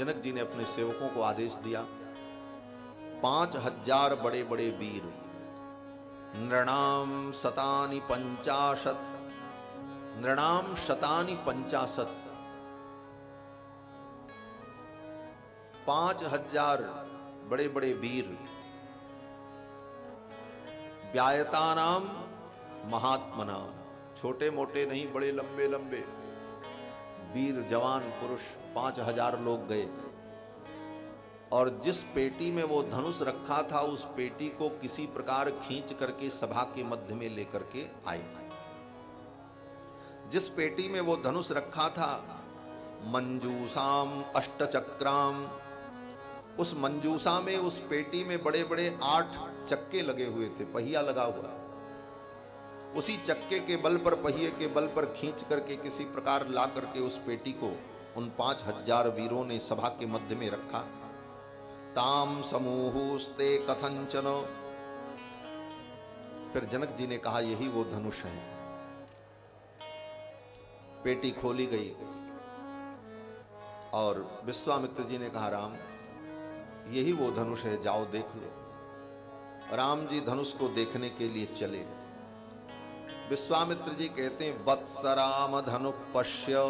जनक जी ने अपने सेवकों को आदेश दिया, 5000 बड़े बड़े वीर, नृणाम शतानि पंचाशत, नृणाम शतानि पंचाशत, 5000 बड़े बड़े वीर, व्यायतानाम महात्मना, छोटे मोटे नहीं, बड़े लंबे लंबे वीर जवान पुरुष 5000 लोग गए। और जिस पेटी में वो धनुष रखा था उस पेटी को किसी प्रकार खींच करके सभा के मध्य में लेकर के आए। जिस पेटी में वो धनुष रखा था, मंजूसाम अष्टचक्राम, उस मंजूसा में, उस पेटी में बड़े बड़े 8 चक्के लगे हुए थे, पहिया लगा हुआ। उसी चक्के के बल पर, पहिए के बल पर खींच करके किसी प्रकार ला करके उस पेटी को उन 5000 वीरों ने सभा के मध्य में रखा। ताम समूहुस्ते कथंचन, फिर जनक जी ने कहा यही वो धनुष है। पेटी खोली गई और विश्वामित्र जी ने कहा, राम यही वो धनुष है, जाओ देख लो। राम जी धनुष को देखने के लिए चले। विश्वामित्र जी कहते हैं, वत्स राम धनु पश्य,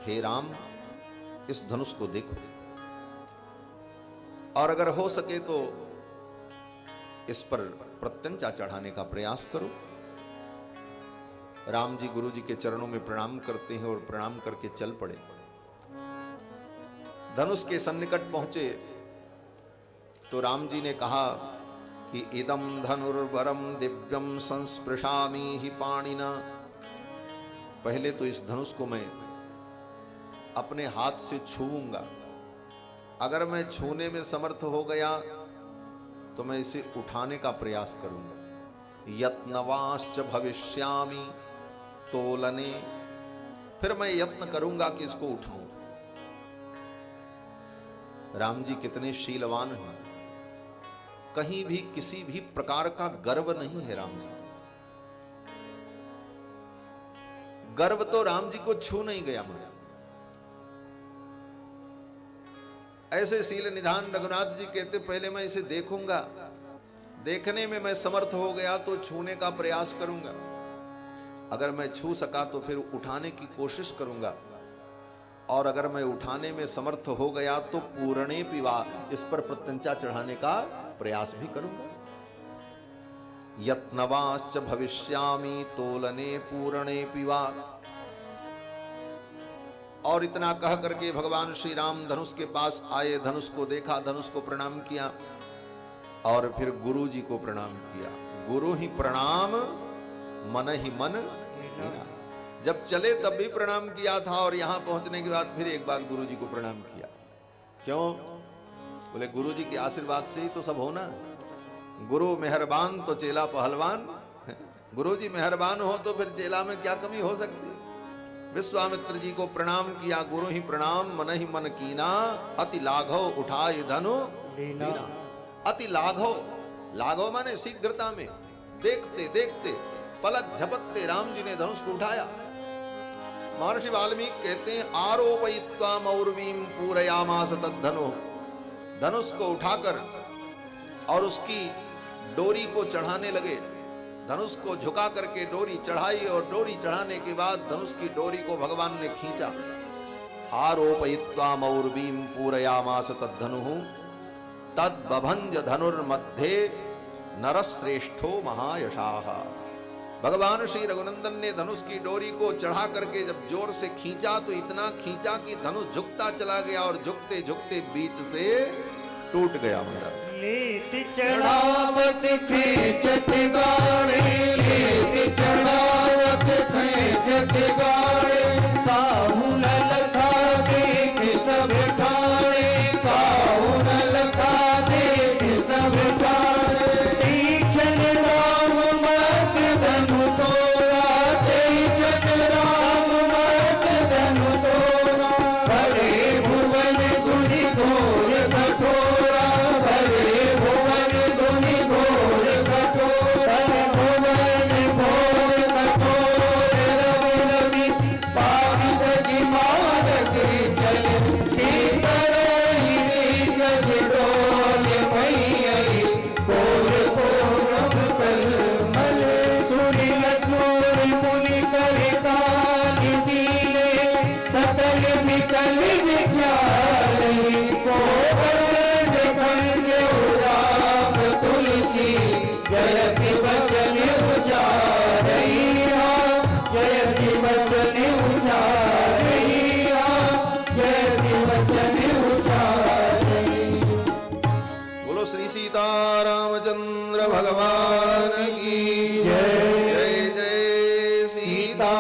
हे राम इस धनुष को देखो और अगर हो सके तो इस पर प्रत्यंचा चढ़ाने का प्रयास करो। राम जी गुरु जी के चरणों में प्रणाम करते हैं और प्रणाम करके चल पड़े। धनुष के सन्निकट पहुंचे तो राम जी ने कहा कि इदम धनुर्वरम दिव्यम संस्पृशामि हि पाणिना, पहले तो इस धनुष को मैं अपने हाथ से छूऊंगा, अगर मैं छूने में समर्थ हो गया तो मैं इसे उठाने का प्रयास करूंगा। यत्नवाश्च भविष्यामि तोलने, फिर मैं यत्न करूंगा कि इसको उठाऊं। राम जी कितने शीलवान हैं, कहीं भी किसी भी प्रकार का गर्व नहीं है राम जी। गर्व तो राम जी को छू नहीं गया मारा। ऐसे शील निधान रघुनाथ जी कहते, पहले मैं इसे देखूंगा, देखने में मैं समर्थ हो गया तो छूने का प्रयास करूंगा, अगर मैं छू सका तो फिर उठाने की कोशिश करूंगा, और अगर मैं उठाने में समर्थ हो गया तो पूर्णे पिवा, इस पर प्रत्यंचा चढ़ाने का प्रयास भी करूंगा। यत्नवाश्च भविष्यामि तोलने पूर्णे पिवा। और इतना कह करके भगवान श्री राम धनुष के पास आए, धनुष को देखा, धनुष को प्रणाम किया और फिर गुरु जी को प्रणाम किया। गुरु ही प्रणाम मन ही मन हीना। जब चले तब भी प्रणाम किया था और यहां पहुंचने के बाद फिर एक बार गुरु जी को प्रणाम किया। क्यों? बोले गुरु जी के आशीर्वाद से ही तो सब होना। गुरु मेहरबान तो चेला पहलवान। गुरु जी मेहरबान हो तो फिर चेला में क्या कमी हो सकती। विश्वामित्र जी को प्रणाम किया, गुरु ही प्रणाम मन ही मन कीना, अति लाघव उठाए धनु लीना। अति लाघव, लाघव माने शीघ्रता में, देखते देखते पलक झपकते राम जी ने धनुष को उठाया। महर्षि वाल्मीकि कहते हैं, आरोपयित्वा मौर्वीं पूरयामास तद्धनु, धनुष को उठाकर और उसकी डोरी को चढ़ाने लगे। धनुष को झुका करके डोरी चढ़ाई और डोरी चढ़ाने के बाद धनुष की डोरी को भगवान ने खींचा। आरोपयित्वा मौर्वीं पूरयामास तद्धनु तद्बभंज धनुर्मध्ये नरश्रेष्ठो महायशाः। भगवान श्री रघुनंदन ने धनुष की डोरी को चढ़ा करके जब जोर से खींचा तो इतना खींचा कि धनुष झुकता चला गया और झुकते झुकते बीच से टूट गया। लेत चढ़ावत खींचत गाड़े, लेत चढ़ावत खींचत गाड़े, काहू न लखा देख सब ठाणे, काहू न लखा देख सब ठाणे। तीछन राम मत धनु तोरा, तीछन राम मत धनु तोरा, भरे भुवन धुनि घोर कठोरा, भरे भुवन धुनि घोर कठोर, भुवन घोर कठोर रवि रवि भगवान की जय। जय सीताराम।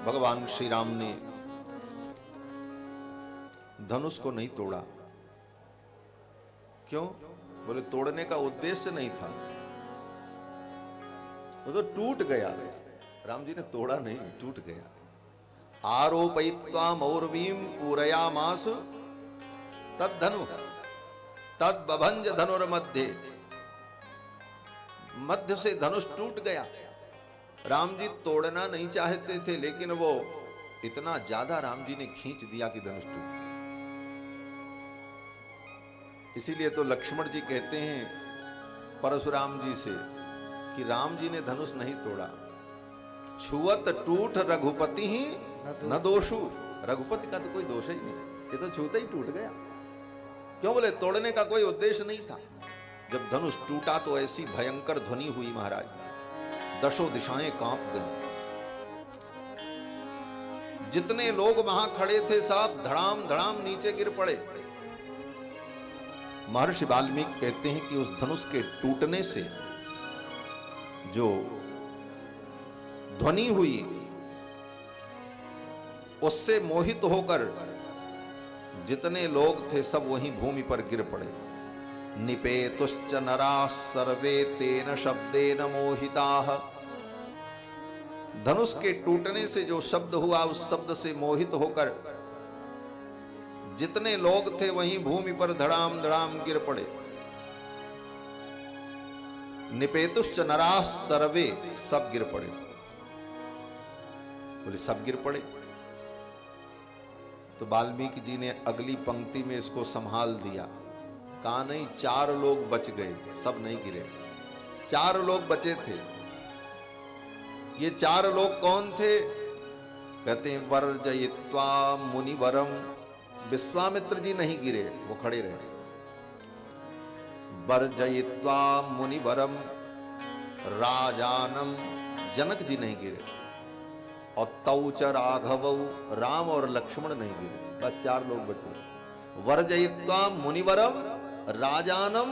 भगवान श्री राम ने धनुष को नहीं तोड़ा। क्यों? बोले तोड़ने का उद्देश्य नहीं था, तो टूट गया। राम जी ने तोड़ा नहीं, टूट गया। आरोपयित्वा मौर्वीं पूरयामास तद्धनु तद्बभंज धनुर्मध्ये। मध्य से धनुष टूट गया। राम जी तोड़ना नहीं चाहते थे, लेकिन वो इतना ज्यादा राम जी ने खींच दिया कि धनुष टूट गया। इसीलिए तो लक्ष्मण जी कहते हैं परशुराम जी से कि राम जी ने धनुष नहीं तोड़ा। छुअत टूट रघुपति ही न दोषु। रघुपति का तो कोई दोष ही नहीं, ये तो छूते ही टूट गया। क्यों? बोले तोड़ने का कोई उद्देश्य नहीं था। जब धनुष टूटा तो ऐसी भयंकर ध्वनि हुई महाराज, दशों दिशाएं कांप गई। जितने लोग वहां खड़े थे सब धड़ाम धड़ाम नीचे गिर पड़े। महर्षि वाल्मीकि कहते हैं कि उस धनुष के टूटने से जो ध्वनि हुई, उससे मोहित होकर जितने लोग थे सब वहीं भूमि पर गिर पड़े। निपेतुश्च नराः सर्वे तेन शब्देन मोहिताः। धनुष के टूटने से जो शब्द हुआ, उस शब्द से मोहित होकर जितने लोग थे वहीं भूमि पर धड़ाम धड़ाम गिर पड़े। निपेतुश्च नराः सर्वे, सब गिर पड़े। बोले सब गिर पड़े। तो वाल्मीकि जी ने अगली पंक्ति में इसको संभाल दिया। कहा नहीं, 4 लोग बच गए, सब नहीं गिरे। 4 लोग बचे थे। ये 4 लोग कौन थे? कहते हैं वर्जयित्वा मुनिवरम। विश्वामित्र जी नहीं गिरे, वो खड़े रहे। वर्जयित्वा मुनिवरम राजानम, जनक जी नहीं गिरे। और तौच राघवौ, राम और लक्ष्मण नहीं गिरे। बस 4 लोग बचे। वर्जयित्वा मुनिवरम राजानम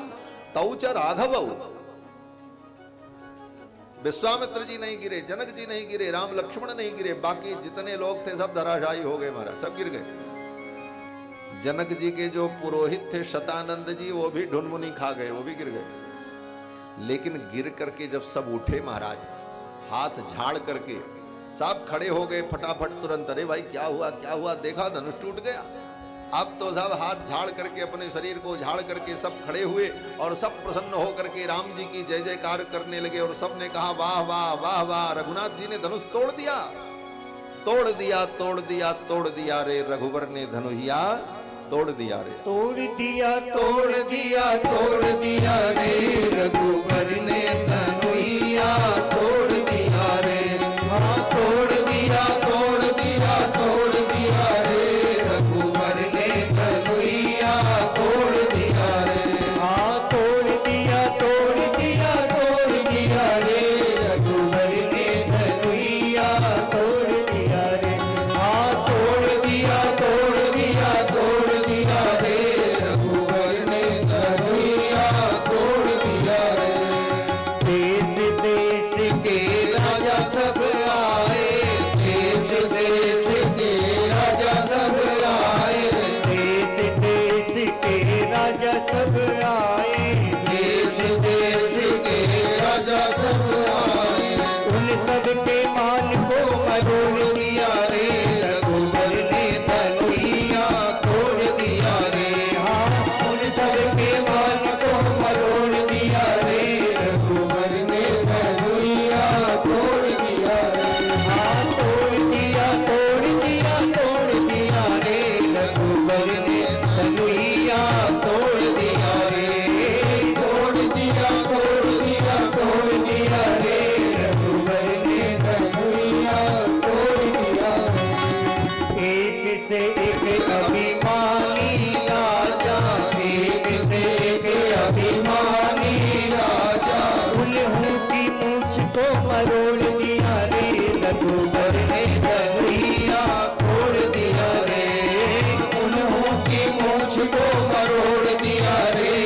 तौच राघवौ। विश्वामित्र जी नहीं गिरे, जनक जी नहीं गिरे, राम लक्ष्मण नहीं गिरे। बाकी जितने लोग थे सब धराशायी हो गए महाराज, सब गिर गए। जनक जी के जो पुरोहित थे शतानंद जी, वो भी ढुनमुनी खा गए, वो भी गिर गए। लेकिन गिर करके जब सब उठे महाराज, हाथ झाड़ करके सब खड़े हो गए फटाफट तुरंत। अरे भाई क्या हुआ क्या हुआ? देखा धनुष टूट गया। अब तो सब हाथ झाड़ करके अपने शरीर को झाड़ करके सब खड़े हुए और सब प्रसन्न हो करके राम जी की जय जयकार करने लगे। और सब ने कहा वाह वाह वाह वाह, रघुनाथ जी ने धनुष तोड़ दिया, तोड़ दिया, तोड़ दिया, तोड़ दिया रे, रघुवर ने धनुहिया तोड़ दिया रे, तोड़ दिया, तोड़ दिया, तोड़ दिया रे, रघुवर ने धनुहिया तोड़ दिया रे। हाँ तोड़ दिया, तोड़ दिया, तोड़ दिया रे, रघुवर ने धनुहिया तोड़ दिया रे। हाँ तोड़ दिया, तोड़ दिया, तोड़ दिया रे, रघुवर ने धनुहिया तोड़ दिया रे। हाँ तोड़ दिया, तोड़ दिया, तोड़ दिया रे, रघुवर ने धनुहिया तोड़ दिया रे। देश देश के राजा सब आए, देश देश के राजा सब आए, देश देश के राजा सब आए, देश देश के राजा सब आए। उन सब के मान को मरोड़ दिया रे, रघुवर ने धनुहिया तोड़ दिया रे। हाँ उन सब के मान को मरोड़ दिया रे, रघुवर ने धनुहिया तोड़ दिया रे। हाँ तोड़ दिया, तोड़ दिया, तोड़ दिया रे, रघुवर ने धनुहिया तोड़ दिया रे। तोड़ दिया, तोड़ दिया, तोड़ दिया रे, रघुवर ने धनुहिया तोड़ दिया रे। एक से एक अभिमानी राजा, एक से एक अभिमानी राजा, उल्लू की मूंछ को मरोड़ दिया रे, रघुवर ने धनुहिया तोड़ दिया रे। उल्लू की मूंछ को मरोड़ दिया रे,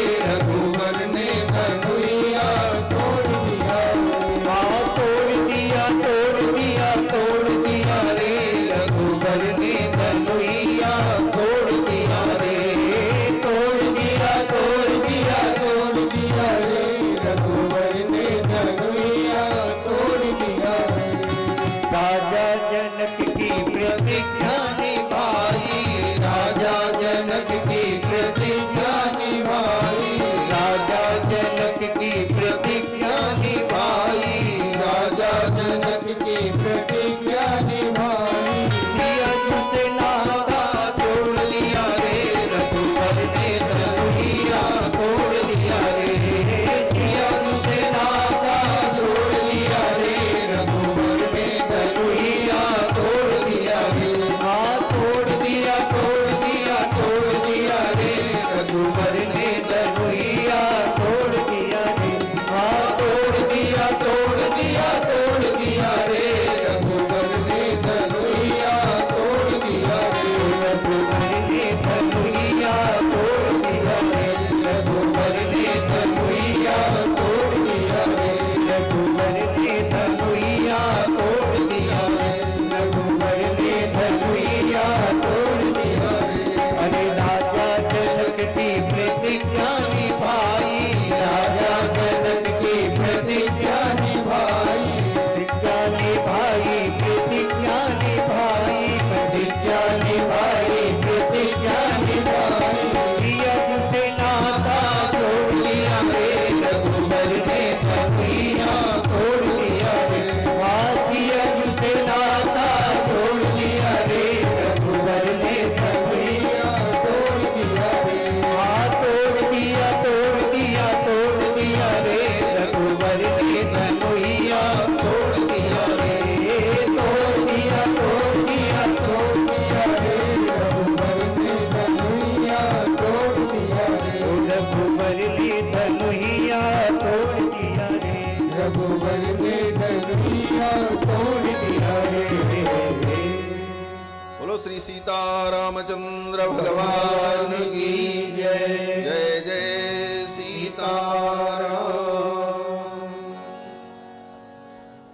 रामचंद्र भगवान की जय। जय जय सीताराम।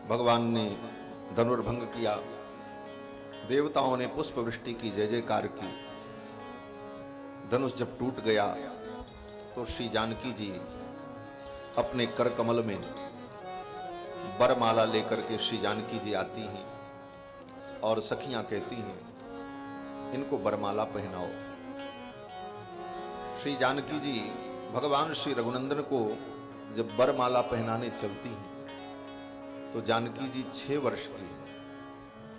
भगवान ने धनुर्भंग किया, देवताओं ने पुष्प वृष्टि की, जय जयकार की। धनुष जब टूट गया तो श्री जानकी जी अपने कर कमल में बरमाला लेकर के श्री जानकी जी आती हैं और सखियां कहती हैं इनको बरमाला पहनाओ। श्री जानकी जी भगवान श्री रघुनंदन को जब बरमाला पहनाने चलती हैं तो जानकी जी 6 वर्ष की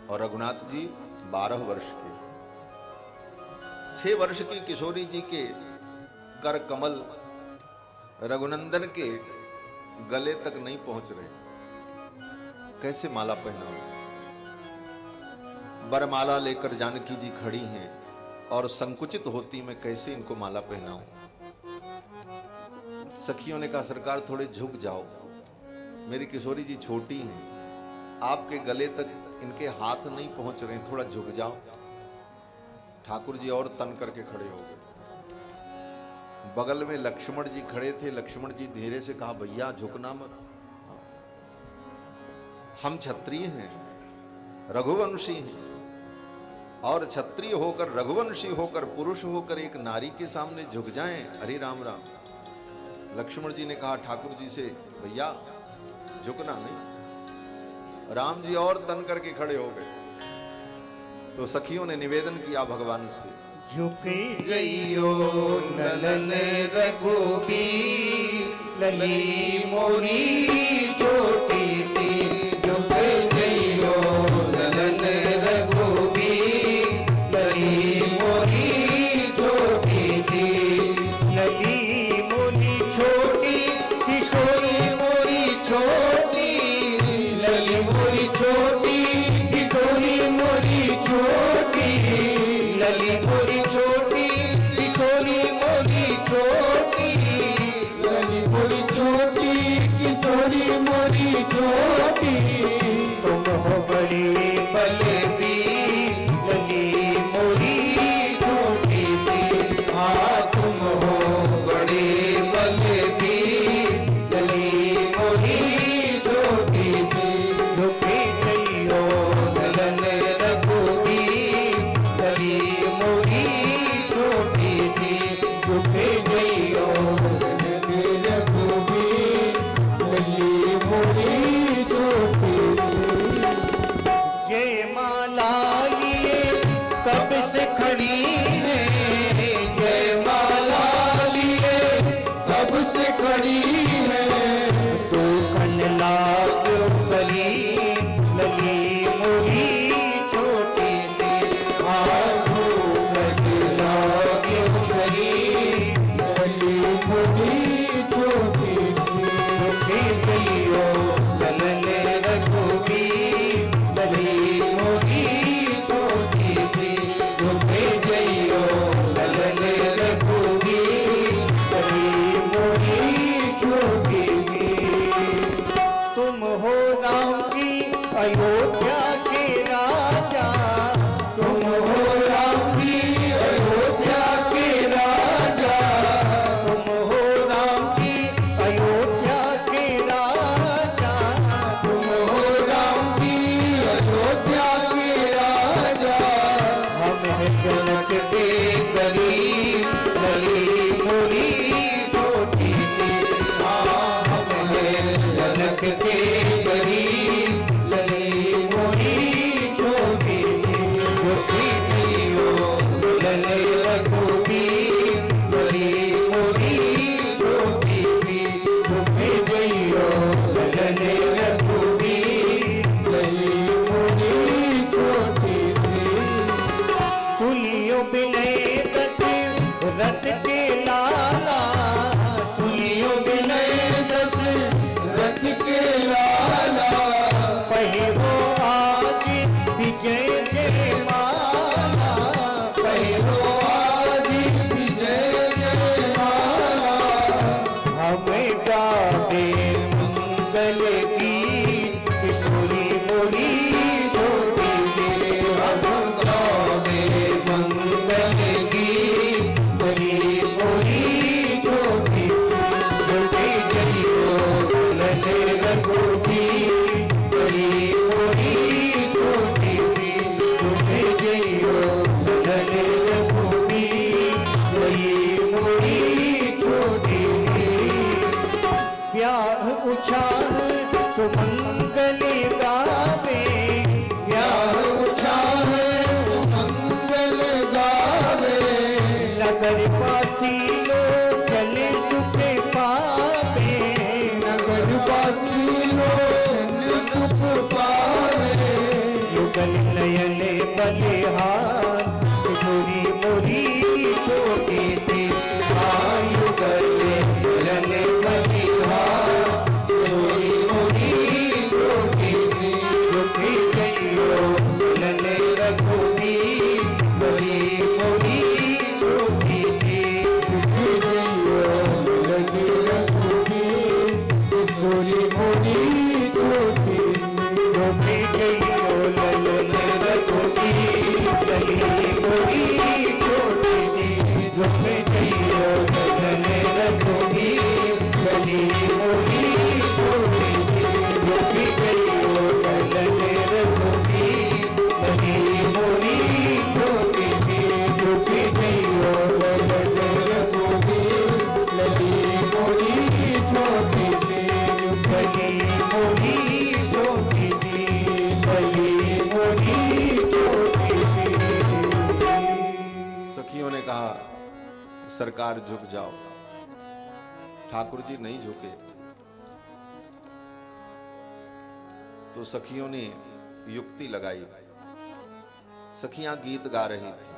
और रघुनाथ जी 12 वर्ष के। 6 वर्ष की किशोरी जी के कर कमल रघुनंदन के गले तक नहीं पहुंच रहे, कैसे माला पहनाओ। बरमाला लेकर जानकी जी खड़ी हैं और संकुचित होती मैं कैसे इनको माला पहनाऊं। सखियों ने कहा सरकार थोड़े झुक जाओ, मेरी किशोरी जी छोटी हैं, आपके गले तक इनके हाथ नहीं पहुंच रहे, थोड़ा झुक जाओ। ठाकुर जी और तन करके खड़े हो गए। बगल में लक्ष्मण जी खड़े थे, लक्ष्मण जी धीरे से कहा भैया झुकना मत, हम क्षत्रिय हैं, रघुवंशी हैं, और क्षत्रिय होकर रघुवंशी होकर पुरुष होकर एक नारी के सामने झुक जाएं, अरे राम राम। लक्ष्मण जी ने कहा ठाकुर जी से भैया झुकना नहीं। राम जी और तन करके खड़े हो गए। तो सखियों ने निवेदन किया भगवान से, झुके जइयो ललन रघुबीर, लली मोरी छोटी सी। झुक जइयो ललन रघुबीर, लली मोरी छोटी सी। लली मोरी छोटी, किशोरी मोरी छोटी। लली मोरी छोटी, किशोरी मोरी छोटी। लली मोरी छोटी, किशोरी मोरी छोटी। लली मोरी छोटी, किशोरी मोरी छोटी। तुम हो बड़ी बलबीर, लली मोरी छोटी सी। हाँ तुम हो बड़ी बलबीर, लली मोरी छोटी सी। झुके गइयो ललन रघुबीर, लली मोरी छोटी सी। झुके गइयो ललन रघुबीर, लली मोरी छोटी सी। जय माला लिए कब से खड़ी है, जय माला लिए कब से खड़ी है। तू कन लाग सली, लली मोरी छोटी सी। आधो कन लाग सली, लली मोरी छोटी सी। झुके गइयो ललन रघुबीर, लली मोरी छोटी सी। झुके गइयो ललन रघुबीर, लली मोरी छोटी सी। तुम हो राम की अयोध्या के राजा, तुम हो राम की अयोध्या के राजा। तुम हो राम की अयोध्या के राजा। तुम हो राम की अयोध्या के राजा। हम हैं जनक के गरीब, लली मोरी छोटी सी। हाँ हम हैं जनक के गरीब, लली मोरी छोटी सी। झुकी गइयो ललन रघुबीर, लली मोरी छोटी सी। झुकी गइयो ललन रघुबीर, लली मोरी छोटी सी। सुनियो बिनय दशरथ के लाला, सुनियो बिनय दशरथ के लाला। पहिरो आज विजय जय माला, पहिरो आज विजय जय माला। हमें गावे मंगल की किशोरी मोरी छोटी सी। हम गावे मंगल उछाल सुमंगल गावे, ब्याह उछाल सुमंगल गावे। नगर वासी लोग चले सुख पावे, नगर वासी लोग सुख पावे। युगल नयन बलिहार किशोरी मोरी छोटी सी, युगल नयन बलिहार किशोरी मोरी छोटी सी। झुकी गईयो नन रघुबीर मोरी मोरी छोटी सी, झुकी गईयो नन रघुबीर किशोरी मोरी छोटी सी। झुकी गईयो नन रघुबीर गली मोरी छोटी सी, झुकी गईयो नन रघुबीर गली मोरी छोटी सी। झुकी गईयो नन रघुबीर गली मोरी छोटी सी, झुकी गईयो नन रघुबीर गली मोरी छोटी सी। गली मोरी छोटी सी, गली मोरी छोटी सी। सखियों ने कहा सरकार झुक जाओ। ठाकुर जी नहीं झुके तो सखियों ने युक्ति लगाई। सखियां गीत गा रही थी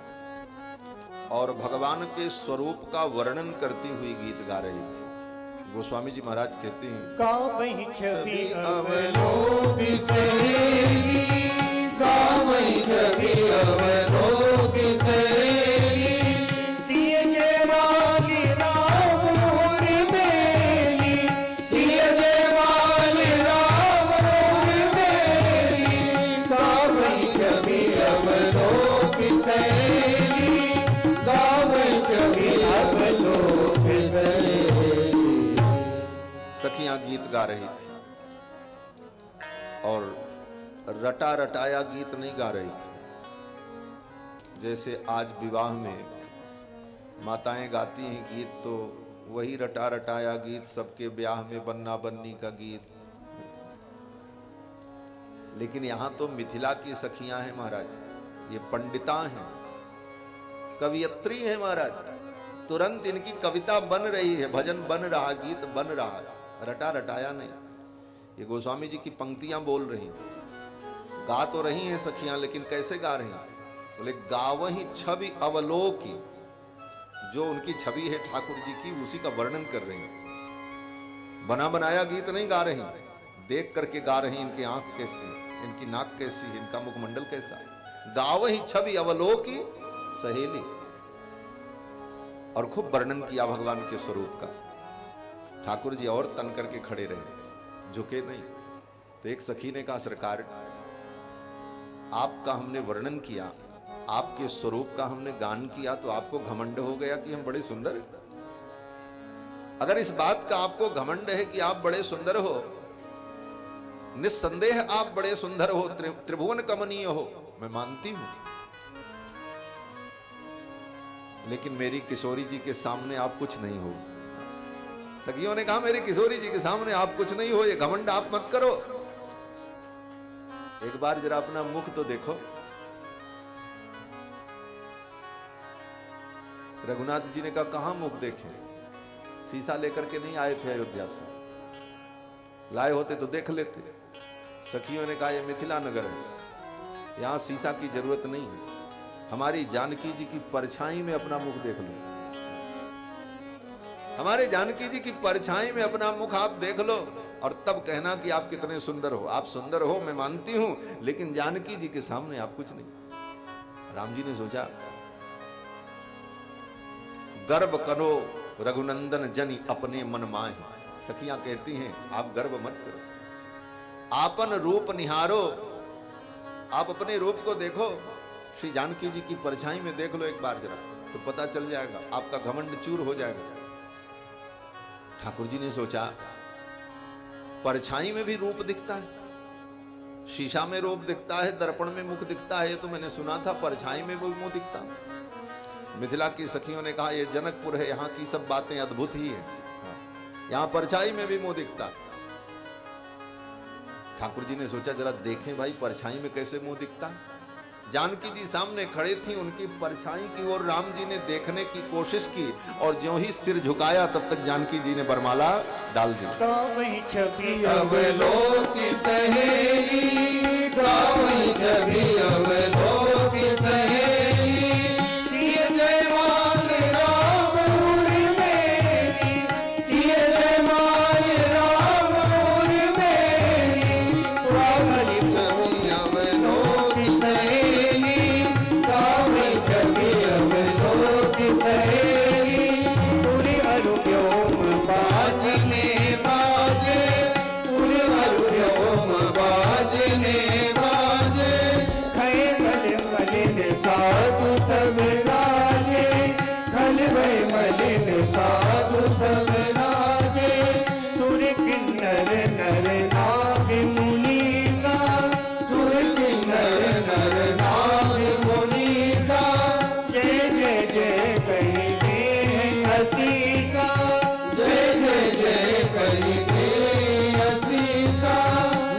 और भगवान के स्वरूप का वर्णन करती हुई गीत गा रही थी। गोस्वामी जी महाराज कहते हैं, कावहि छवि अवलोक सहेली, कावहि छवि अवलोक सहेली। सिय जयमाली राम और बेली, सिय जयमाली राम और बेली। कावहि छवि अवलोक सहेली, कावहि छवि अवलोक सहेली। सखियां गीत गा रही थी और रटा रटाया गीत नहीं गा रही थी। जैसे आज विवाह में माताएं गाती हैं गीत, तो वही रटा रटाया गीत सबके ब्याह में बन्ना बन्नी का गीत। लेकिन यहां तो मिथिला की सखियां हैं महाराज, ये पंडिता हैं, कवियत्री हैं महाराज। तुरंत इनकी कविता बन रही है, भजन बन रहा, गीत बन रहा है, रटा रटाया नहीं। ये गोस्वामी जी की पंक्तियां बोल रही हैं, गा तो रही हैं सखियां, लेकिन कैसे गा रही हैं? बोले गावही छवि अवलोकी, जो उनकी छवि है ठाकुर जी की, उसी का वर्णन कर रही हैं। बना बनाया गीत नहीं गा रही, देख करके गा रही। इनकी आंख कैसी, इनकी नाक कैसी, इनका मुखमंडल कैसा। गावही छवि अवलोकी सहेली, और खूब वर्णन किया भगवान के स्वरूप का। ठाकुर जी और तन करके खड़े रहे, झुके नहीं। तो एक सखी ने कहा, सरकार आपका हमने वर्णन किया, आपके स्वरूप का हमने गान किया, तो आपको घमंड हो गया कि हम बड़े सुंदर हैं? अगर इस बात का आपको घमंड है कि आप बड़े सुंदर हो, निस्संदेह आप बड़े सुंदर हो, त्रिभुवन कमनीय हो, मैं मानती हूं। लेकिन मेरी किशोरी जी के सामने आप कुछ नहीं हो। सखियों ने कहा, मेरी किशोरी जी के सामने आप कुछ नहीं हो, ये घमंड आप मत करो। एक बार जरा अपना मुख तो देखो। रघुनाथ जी ने कहा, कहां मुख देखें? शीशा लेकर के नहीं आए थे अयोध्या से, लाए होते तो देख लेते। सखियों ने कहा, यह मिथिला नगर है, यहां शीशा की जरूरत नहीं है। हमारी जानकी जी की परछाई में अपना मुख देख लो। हमारे जानकी जी की परछाई में अपना मुख आप देख लो, और तब कहना कि आप कितने सुंदर हो। आप सुंदर हो, मैं मानती हूं, लेकिन जानकी जी के सामने आप कुछ नहीं। राम जी ने सोचा, गर्व करो रघुनंदन जनि अपने मन माहे। सखियां कहती हैं, आप गर्व मत करो, आपन रूप निहारो। आप अपने रूप को देखो, श्री जानकी जी की परछाई में देख लो एक बार जरा, तो पता चल जाएगा, आपका घमंड चूर हो जाएगा। ठाकुर जी ने सोचा, परछाई में भी रूप दिखता है, शीशा में रूप दिखता है, दर्पण में मुख दिखता है, तो मैंने सुना था परछाई में भी मुंह दिखता। मिथिला की सखियों ने कहा, यह जनकपुर है, यहाँ की सब बातें अद्भुत ही है, यहाँ परछाई में भी मुंह दिखता। ठाकुर जी ने सोचा जरा देखें भाई परछाई में कैसे मुंह दिखता। जानकी जी सामने खड़े थी, उनकी परछाई की ओर राम जी ने देखने की कोशिश की और ज्यों ही सिर झुकाया तब तक जानकी जी ने बरमाला डाल दी। गावई छवि अवलोक सहेली, गावई छवि अवलोक सहेली, सिय जयमाल राम उर्मिली, सिय जयमाल राम उर्मिली, गावई छवि अवलोक सहेली, गावई छवि अवलोक सहेली, तुरी अरु व्योम बाजने बाजे, तुरी अरु व्योम बाजने बाजे, खय खल मलिन साधु सब राजे, खल भय मलिन साधु सब राजे, सुर किन्नर नर नाग मुनीसा, सुर किन्नर नर नाग मुनीसा, जय जय जय कही दे असीसा, जय जय जय कही दे असीसा,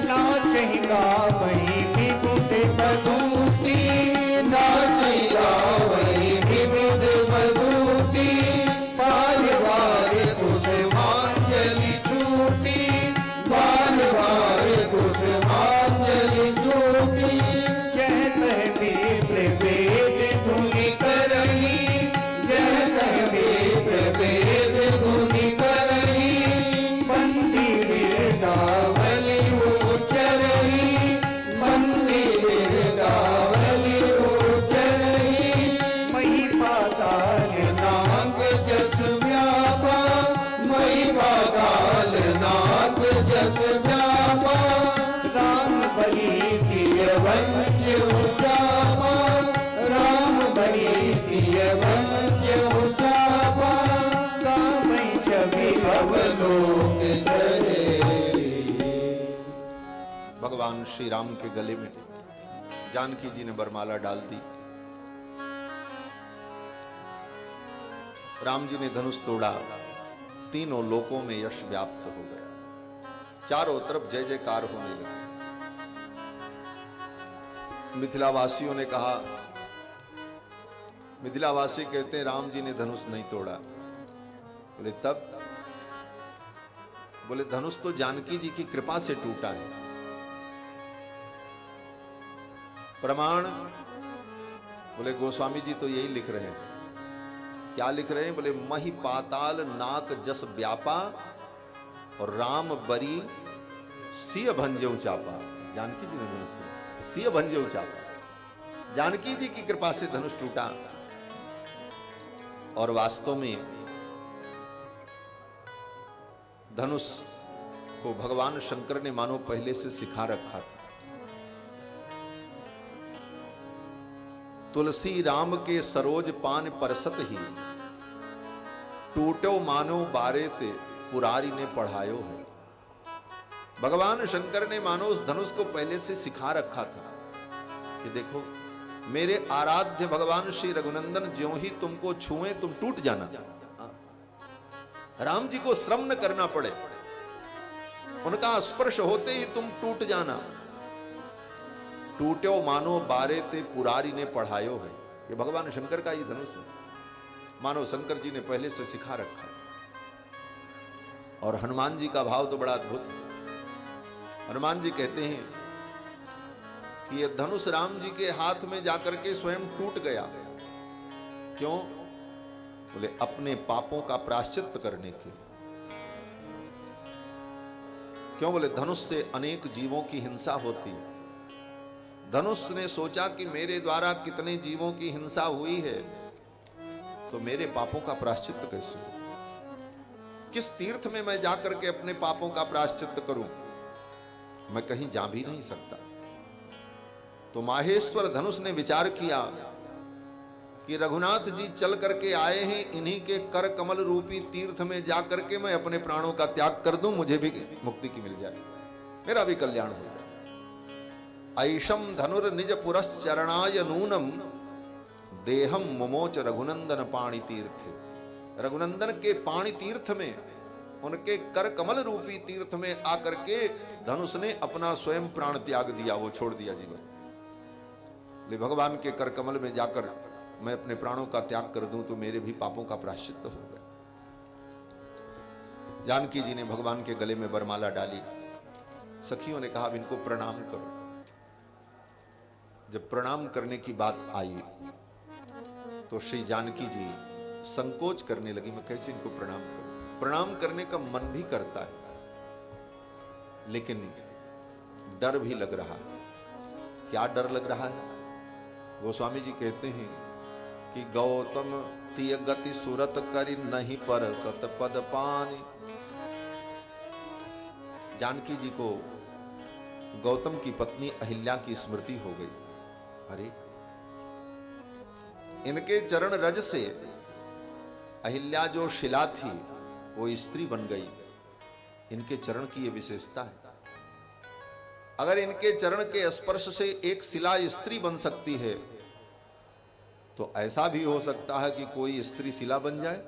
नाचहि गावहि विबुध बधूति, नाचहि गावहि विबुध बधूति, बार बार कुसुमांजलि छूटी, बार बार कुसुमांजलि छूटी, जय विप्रभेद धुनि करही, जय विप्रभेद धुनि करही, बंदी बिरदावली उच्चरही, बंदी बिरदावली उच्चरही, मही पाताल नाग जस व्यापा, मही पाताल नाग जस व्यापा, राम बलि सिय वंज उचापा, राम बलि सिय वंज उचापा, गावई छवि अवलोक सहेली। भगवान श्री राम के गले में जानकी जी ने बरमाला डाल दी। राम जी ने धनुष तोड़ा, तीनों लोकों में यश व्याप्त हो गया, चारों तरफ जय जयकार होने लगी। मिथिलावासियों ने कहा, मिथिलावासी कहते हैं राम जी ने धनुष नहीं तोड़ा। बोले तब? बोले धनुष तो जानकी जी की कृपा से टूटा है। प्रमाण? बोले गोस्वामी जी तो यही लिख रहे हैं। क्या लिख रहे हैं? बोले मही पाताल नाक जस व्यापा और राम बरी सिय भंजऊ चापा। जानकी जी ने बोला सिय भंजऊ चापा। जानकी जी की कृपा से धनुष टूटा और वास्तव में धनुष को भगवान शंकर ने मानो पहले से सिखा रखा था। तुलसी राम के सरोज पान परसत ही, टूटो मानो बारे ते पुरारी ने पढ़ायो है। भगवान शंकर ने मानो उस धनुष को पहले से सिखा रखा था कि देखो मेरे आराध्य भगवान श्री रघुनंदन ज्यों ही तुमको छुए तुम टूट जाना। राम जी को श्रम न करना पड़े, उनका स्पर्श होते ही तुम टूट जाना। टूट्यो मानो बारे ते पुरारी ने पढ़ायो है। ये भगवान शंकर का ही धनुष है, मानो शंकर जी ने पहले से सिखा रखा है। और हनुमान जी का भाव तो बड़ा अद्भुत है। हनुमान जी कहते हैं कि यह धनुष राम जी के हाथ में जाकर के स्वयं टूट गया। क्यों? बोले अपने पापों का प्रायश्चित्त करने के। क्यों? बोले धनुष से अनेक जीवों की हिंसा होती है। धनुष ने सोचा कि मेरे द्वारा कितने जीवों की हिंसा हुई है, तो मेरे पापों का प्रायश्चित्त कैसे? किस तीर्थ में मैं जाकर के अपने पापों का प्रायश्चित्त करूं? मैं कहीं जा भी नहीं सकता। तो माहेश्वर धनुष ने विचार किया कि रघुनाथ जी चल करके आए हैं, इन्हीं के कर कमल रूपी तीर्थ में जाकर के मैं अपने प्राणों का त्याग कर दूं, मुझे भी मुक्ति की मिल जाए, मेरा भी कल्याण हो जाए। ऐशम धनुर निज पुरश्चरणाय नूनम देहम मुमोच रघुनंदन पाणि तीर्थ। रघुनंदन के पाणि तीर्थ में उनके कर कमल रूपी तीर्थ में आकर के धनुष ने अपना स्वयं प्राण त्याग दिया, वो छोड़ दिया जीवन। ले भगवान के कर कमल में जाकर मैं अपने प्राणों का त्याग कर दूं तो मेरे भी पापों का प्रायश्चित्त होगा। जानकी जी ने भगवान के गले में वरमाला डाली। सखियों ने कहा अब इनको प्रणाम करो। जब प्रणाम करने की बात आई तो श्री जानकी जी संकोच करने लगी, मैं कैसे इनको प्रणाम करूं। प्रणाम करने का मन भी करता है लेकिन डर भी लग रहा है। क्या डर लग रहा है? गोस्वामी जी कहते हैं कि गौतम तिय गति सूरत करी नहीं पर सतपद पानी। जानकी जी को गौतम की पत्नी अहिल्या की स्मृति हो गई। अरे इनके चरण रज से अहिल्या जो शिला थी वो स्त्री बन गई। इनके चरण की ये विशेषता है। अगर इनके चरण के स्पर्श से एक शिला स्त्री बन सकती है तो ऐसा भी हो सकता है कि कोई स्त्री शिला बन जाए।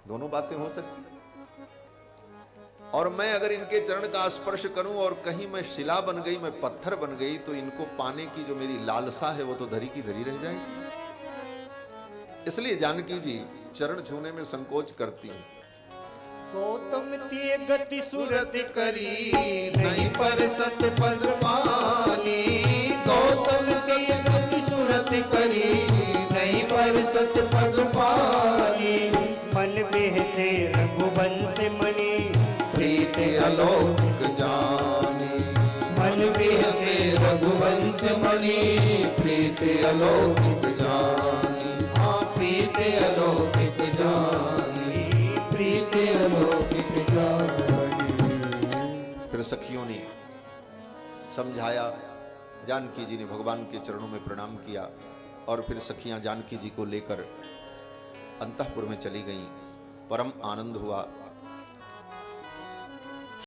दोनों बातें हो सकती। और मैं अगर इनके चरण का स्पर्श करूं और कहीं मैं शिला बन गई, मैं पत्थर बन गई, तो इनको पाने की जो मेरी लालसा है वो तो धरी की धरी रह जाएगी। इसलिए जानकी जी चरण छूने में संकोच करती हैं। गौतम तिय गति सूरत करी नहीं पर सत पद पानी। गौतम तिय गति सूरत करी नहीं पर सत पद पानी। मन बेह से रघुवंश मणि प्रीत अलौकिक जानी। मन बेह से रघुवंश मणि प्रीत अलौकिक जानी। हाँ प्रीत अलौकिक जानी, प्रीत अलौकिक जानी। फिर सखियों ने समझाया। जानकी जी ने भगवान के चरणों में प्रणाम किया और फिर सखियां जानकी जी को लेकर अंतःपुर में चली गईं। परम आनंद हुआ।